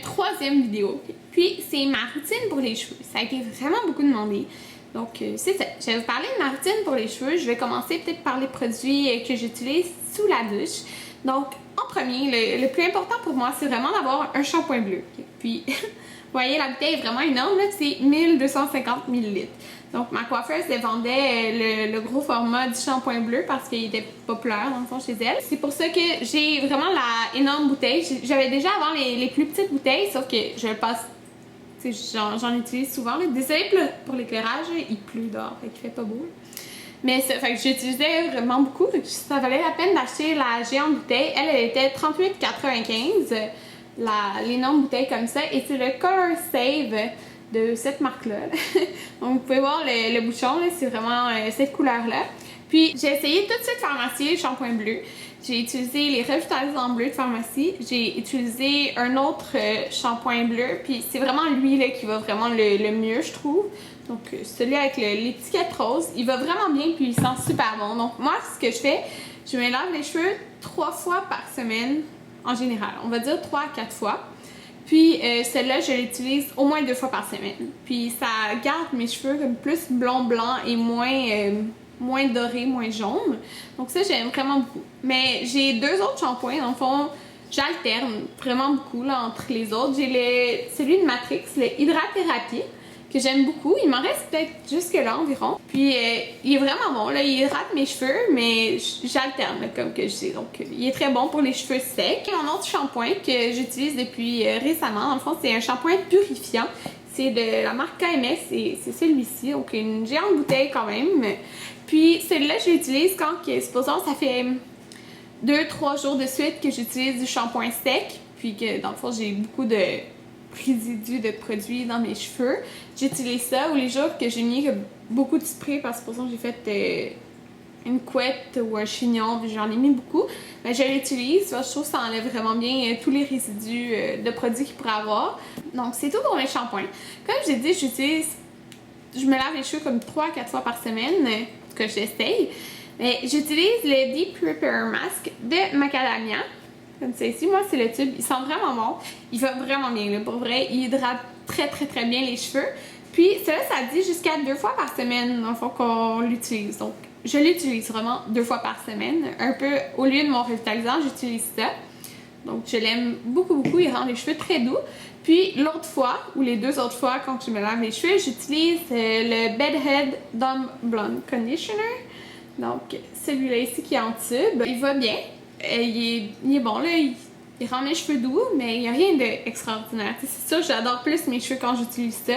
Troisième vidéo. Puis c'est ma routine pour les cheveux. Ça a été vraiment beaucoup demandé. Donc c'est ça. Je vais vous parler de ma routine pour les cheveux. Je vais commencer peut-être par les produits que j'utilise sous la douche. Donc en premier, le plus important pour moi, c'est vraiment d'avoir un shampoing bleu. Puis vous voyez, la bouteille est vraiment énorme. C'est 1250 ml. Donc ma coiffeuse elle vendait le gros format du shampoing bleu parce qu'il était populaire dans le fond chez elle. C'est pour ça que j'ai vraiment la énorme bouteille. J'avais déjà avant les plus petites bouteilles, sauf que je le passe, j'en utilise souvent. Désolée pour l'éclairage, il pleut dehors, fait qu'il fait pas beau. Mais ça, fait que j'utilisais vraiment beaucoup, fait que ça valait la peine d'acheter la géante bouteille. Elle était 38,95, l'énorme bouteille comme ça, et c'est le Color Save de cette marque-là. Donc vous pouvez voir le bouchon, c'est vraiment cette couleur-là. Puis j'ai essayé tout de suite Pharmacie, le shampoing bleu. J'ai utilisé les revitalisants bleus de Pharmacie. J'ai utilisé un autre shampoing bleu. Puis c'est vraiment lui là, qui va vraiment le mieux, je trouve. Donc celui avec l'étiquette rose, il va vraiment bien puis il sent super bon. Donc moi, ce que je fais, je me lave les cheveux 3 fois par semaine en général. On va dire 3 à 4 fois. Puis celle-là, je l'utilise au moins 2 fois par semaine. Puis ça garde mes cheveux comme plus blond-blanc et moins doré, moins jaune. Donc ça, j'aime vraiment beaucoup. Mais j'ai 2 autres shampoings. Dans le fond, j'alterne vraiment beaucoup là, entre les autres. J'ai celui de Matrix, le Hydrathérapie, que j'aime beaucoup. Il m'en reste peut-être jusque-là environ. Puis il est vraiment bon. Là, il hydrate mes cheveux, mais j'alterne comme que je dis. Donc il est très bon pour les cheveux secs. Mon autre shampoing que j'utilise depuis récemment, dans le fond, c'est un shampoing purifiant. C'est de la marque KMS, c'est celui-ci. Donc une géante bouteille quand même. Puis celui-là, je l'utilise quand, supposons, ça fait 2-3 jours de suite que j'utilise du shampoing sec. Puis que dans le fond, j'ai beaucoup de résidus de produits dans mes cheveux. J'utilise ça, ou les jours que j'ai mis beaucoup de spray parce que j'ai fait une couette ou un chignon, puis j'en ai mis beaucoup, ben, je l'utilise. Je trouve que ça enlève vraiment bien tous les résidus de produits qu'il pourrait avoir. Donc c'est tout pour mes shampoings. Comme j'ai dit, je me lave les cheveux comme 3 à 4 fois par semaine, que j'essaye. Mais j'utilise le Deep Repair Mask de Macadamia. Comme ça ici, moi c'est le tube, il sent vraiment bon, il va vraiment bien là, pour vrai, il hydrate très bien les cheveux. Puis ça dit jusqu'à 2 fois par semaine dans le fond qu'on l'utilise, donc je l'utilise vraiment 2 fois par semaine, un peu au lieu de mon revitalisant, j'utilise ça. Donc je l'aime beaucoup, il rend les cheveux très doux. Puis l'autre fois, ou les 2 autres fois quand je me lave les cheveux, j'utilise le Bedhead Dumb Blonde Conditioner. Donc celui-là ici qui est en tube, il va bien. Il est bon là, il rend mes cheveux doux, mais il n'y a rien d'extraordinaire. C'est sûr, j'adore plus mes cheveux quand j'utilise ça.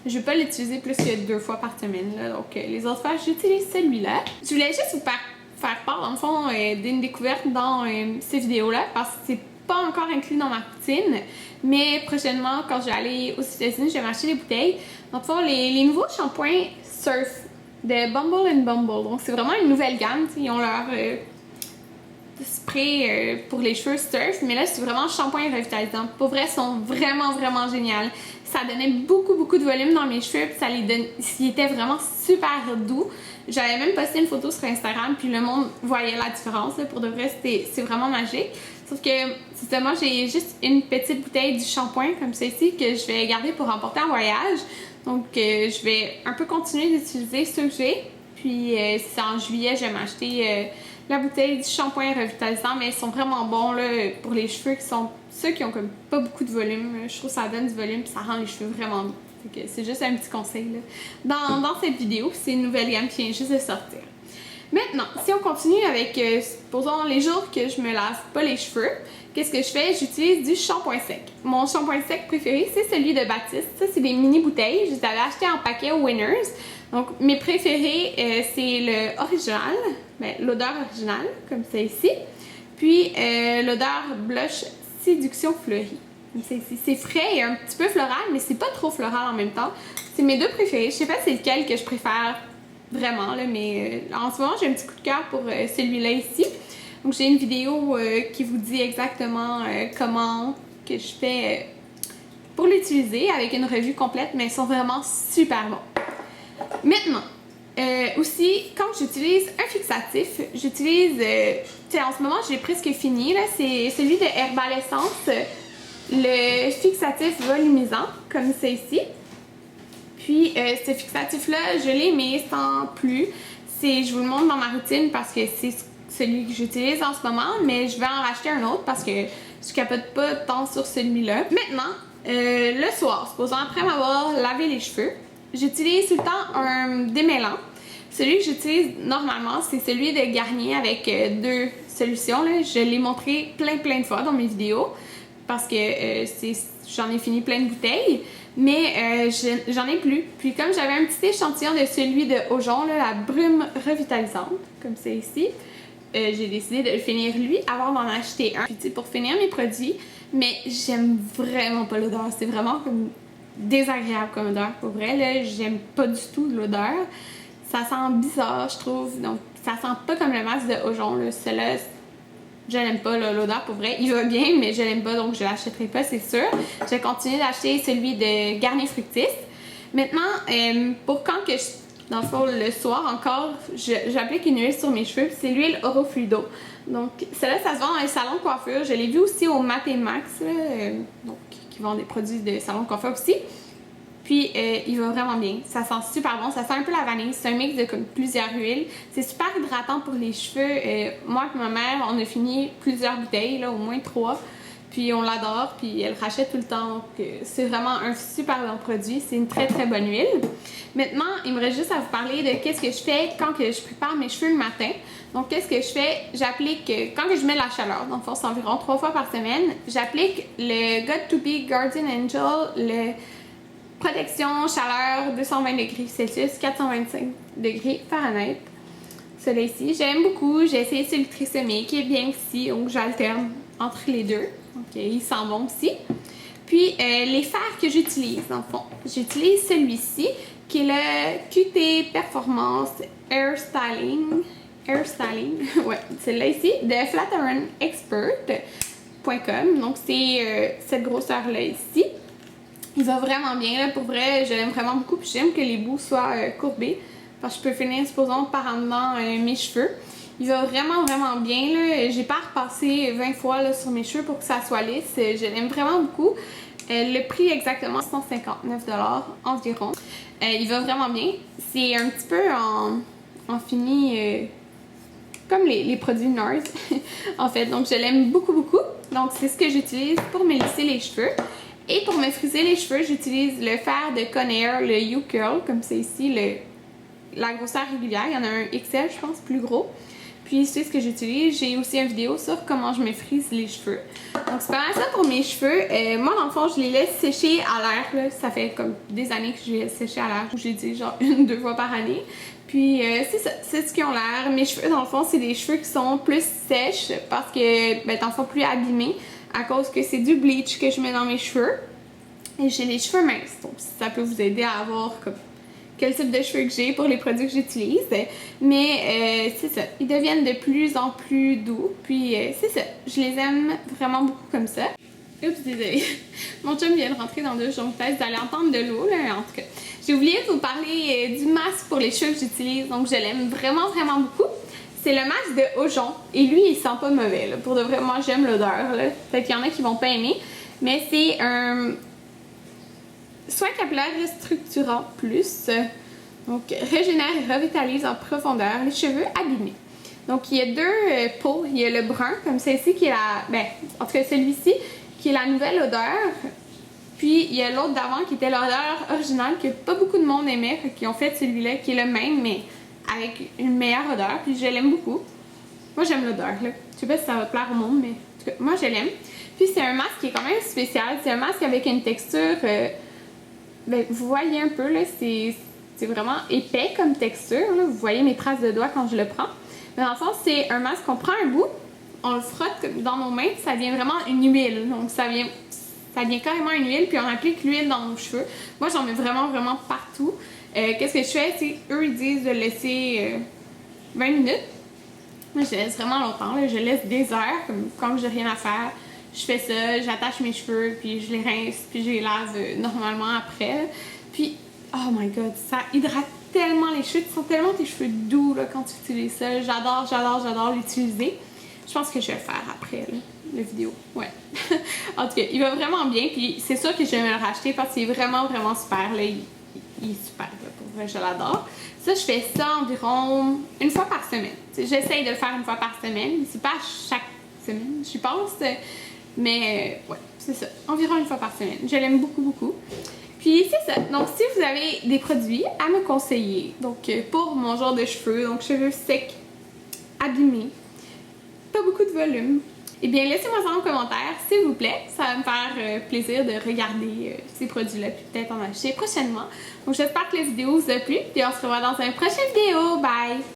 Je ne vais pas l'utiliser plus que 2 fois par semaine. Là. Donc les autres fois, j'utilise celui-là. Je voulais juste vous faire part, dans le fond, d'une découverte dans ces vidéos-là, parce que c'est pas encore inclus dans ma routine. Mais prochainement, quand je vais aller aux États-Unis, je vais m'acheter des bouteilles. Dans le fond, les nouveaux shampoings Surf de Bumble & Bumble. Donc c'est vraiment une nouvelle gamme. Ils ont leur spray pour les cheveux Surf, mais là c'est vraiment shampoing revitalisant. Pour vrai, ils sont vraiment génial. Ça donnait beaucoup de volume dans mes cheveux, puis ça il était vraiment super doux. J'avais même posté une photo sur Instagram, puis le monde voyait la différence. Là. Pour de vrai, c'est vraiment magique. Sauf que, moi j'ai juste une petite bouteille du shampoing comme ceci que je vais garder pour emporter en voyage. Donc je vais un peu continuer d'utiliser ceux que j'ai. Puis c'est en juillet, je vais m'acheter la bouteille du shampoing revitalisant, mais ils sont vraiment bons là, pour les cheveux qui sont ceux qui ont comme pas beaucoup de volume. Je trouve que ça donne du volume et ça rend les cheveux vraiment beaux. C'est juste un petit conseil là. Dans cette vidéo, c'est une nouvelle gamme qui vient juste de sortir. Maintenant, si on continue avec, supposons les jours que je me lave pas les cheveux, qu'est-ce que je fais? J'utilise du shampoing sec. Mon shampoing sec préféré, c'est celui de Baptiste. Ça, c'est des mini bouteilles. Je les avais achetées en paquet au Winners. Donc, mes préférés, c'est le original, l'odeur originale, comme ça ici. Puis, l'odeur blush Séduction Fleurie. C'est frais et un petit peu floral, mais c'est pas trop floral en même temps. C'est mes 2 préférés. Je sais pas c'est lequel que je préfère vraiment, là, mais en ce moment, j'ai un petit coup de cœur pour celui-là ici. Donc, j'ai une vidéo qui vous dit exactement comment que je fais pour l'utiliser avec une revue complète, mais ils sont vraiment super bons. Maintenant, Aussi, quand j'utilise un fixatif, j'utilise, tu sais, en ce moment, j'ai presque fini, là, c'est celui de Herbal Essence, le fixatif volumisant, comme c'est ici. Puis, ce fixatif-là, je l'ai, mais sans plus. Je vous le montre dans ma routine parce que c'est celui que j'utilise en ce moment, mais je vais en racheter un autre parce que je capote pas tant sur celui-là. Maintenant, le soir, supposons après m'avoir lavé les cheveux, j'utilise tout le temps un démêlant. Celui que j'utilise normalement, c'est celui de Garnier avec deux solutions. Là. Je l'ai montré plein de fois dans mes vidéos parce que j'en ai fini plein de bouteilles, mais j'en ai plus. Puis comme j'avais un petit échantillon de celui de Aujon, là, la brume revitalisante, comme c'est ici, j'ai décidé de le finir lui avant d'en acheter un. Puis pour finir mes produits, mais j'aime vraiment pas l'odeur. C'est vraiment comme désagréable comme odeur, pour vrai. Là, j'aime pas du tout l'odeur. Ça sent bizarre, je trouve. Donc, ça sent pas comme le masque de Aujon. Celui-là, je l'aime pas, l'odeur, pour vrai. Il va bien, mais je l'aime pas, donc je l'achèterai pas, c'est sûr. Je vais continuer d'acheter celui de Garnier Fructis. Maintenant, pour quand que dans le fond, le soir encore, j'applique une huile sur mes cheveux, c'est l'huile Oro Fluido. Donc, celle-là, ça se vend dans les salons de coiffure. Je l'ai vu aussi au Maté Max, donc, qui vend des produits de salon de coiffure aussi. Puis, il va vraiment bien. Ça sent super bon. Ça sent un peu la vanille. C'est un mix de comme, plusieurs huiles. C'est super hydratant pour les cheveux. Moi et ma mère, on a fini plusieurs bouteilles, là, au moins 3. Puis, on l'adore. Puis, elle rachète tout le temps. Donc, c'est vraiment un super bon produit. C'est une très bonne huile. Maintenant, il me reste juste à vous parler de qu'est-ce que je fais quand que je prépare mes cheveux le matin. Donc, qu'est-ce que je fais? J'applique, quand que je mets la chaleur, donc c'est environ 3 fois par semaine, j'applique le Got2b Guardian Angel, le protection chaleur 220 degrés Celsius, 425 degrés Fahrenheit. Celui-là ici, j'aime beaucoup. J'ai essayé celui Trisomé qui est bien aussi, donc j'alterne entre les deux. Donc, il sent bon aussi. Puis, les fers que j'utilise, dans le fond, j'utilise celui-ci qui est le QT Performance Hair Styling, ouais, celui-là ici, de flatironexpert.com. Donc, c'est cette grosseur-là ici. Il va vraiment bien, là, pour vrai, je l'aime vraiment beaucoup. Puis j'aime que les bouts soient courbés, parce que je peux finir, supposons, par en dedans mes cheveux. Il va vraiment bien, là. J'ai pas repassé 20 fois là, sur mes cheveux pour que ça soit lisse. Je l'aime vraiment beaucoup. Le prix exactement, 159$ environ. Il va vraiment bien. C'est un petit peu en fini, comme les produits Nars, en fait. Donc, je l'aime beaucoup. Donc, c'est ce que j'utilise pour me lisser les cheveux. Et pour me friser les cheveux, j'utilise le fer de Conair, le U-Curl, comme c'est ici, la grosseur régulière. Il y en a un XL, je pense, plus gros. Puis c'est ce que j'utilise. J'ai aussi une vidéo sur comment je me frise les cheveux. Donc c'est pas mal ça pour mes cheveux. Moi, dans le fond, je les laisse sécher à l'air. Ça fait comme des années que je les laisse sécher à l'air. J'ai dit genre 1-2 fois par année. Puis c'est ça, c'est ce qu'ils ont l'air. Mes cheveux, dans le fond, c'est des cheveux qui sont plus sèches parce que, ben, dans le fond, plus abîmés à cause que c'est du bleach que je mets dans mes cheveux. Et j'ai les cheveux minces. Donc ça peut vous aider à avoir comme quel type de cheveux que j'ai pour les produits que j'utilise. Mais c'est ça, ils deviennent de plus en plus doux. Puis c'est ça, je les aime vraiment beaucoup comme ça. Oups, désolée. Mon chum vient de rentrer dans le douche, donc peut-être vous allez entendre de l'eau, là, en tout cas. J'ai oublié de vous parler du masque pour les cheveux que j'utilise, donc je l'aime vraiment beaucoup. C'est le masque de Aujon, et lui, il sent pas mauvais, là. Pour de vrai, moi, j'aime l'odeur, là. Peut-être qu'il y en a qui vont pas aimer, mais c'est un soin capillaire structurant plus. Donc, régénère et revitalise en profondeur les cheveux abîmés. Donc, il y a deux pots. Il y a le brun, comme celle-ci, qui est la... Ben, en tout cas, celui-ci, qui est la nouvelle odeur. Puis, il y a l'autre d'avant, qui était l'odeur originale, que pas beaucoup de monde aimait, qui ont fait celui-là, qui est le même, mais avec une meilleure odeur. Puis, je l'aime beaucoup. Moi, j'aime l'odeur, là. Je sais pas si ça va plaire au monde, mais en tout cas, moi, je l'aime. Puis, c'est un masque qui est quand même spécial. C'est un masque avec une texture... ben, vous voyez un peu, là, c'est vraiment épais comme texture, là. Vous voyez mes traces de doigts quand je le prends. Mais dans le fond, c'est un masque qu'on prend un bout, on le frotte dans nos mains, puis ça devient vraiment une huile. Donc ça devient carrément une huile, puis on applique l'huile dans nos cheveux. Moi, j'en mets vraiment partout. Qu'est-ce que je fais? C'est eux, ils disent de laisser 20 minutes. Moi, je laisse vraiment longtemps, là. Je laisse des heures, comme quand j'ai rien à faire. Je fais ça, j'attache mes cheveux, puis je les rince, puis je les lave normalement après. Puis, oh my god, ça hydrate tellement les cheveux. Tu sens tellement tes cheveux doux là, quand tu utilises ça. J'adore l'utiliser. Je pense que je vais le faire après là, la vidéo. Ouais. En tout cas, il va vraiment bien. Puis c'est sûr que je vais me le racheter parce qu'il est vraiment super. Là. Il est super. Là, pour vrai, je l'adore. Ça, je fais ça environ une fois par semaine. J'essaye de le faire une fois par semaine. C'est pas chaque semaine, je pense. Mais ouais, c'est ça. Environ une fois par semaine. Je l'aime beaucoup. Puis c'est ça. Donc si vous avez des produits à me conseiller, donc pour mon genre de cheveux, donc cheveux secs, abîmés, pas beaucoup de volume, eh bien laissez-moi ça en commentaire, s'il vous plaît. Ça va me faire plaisir de regarder ces produits-là, puis peut-être en acheter prochainement. Donc j'espère que la vidéo vous a plu, puis on se revoit dans une prochaine vidéo. Bye!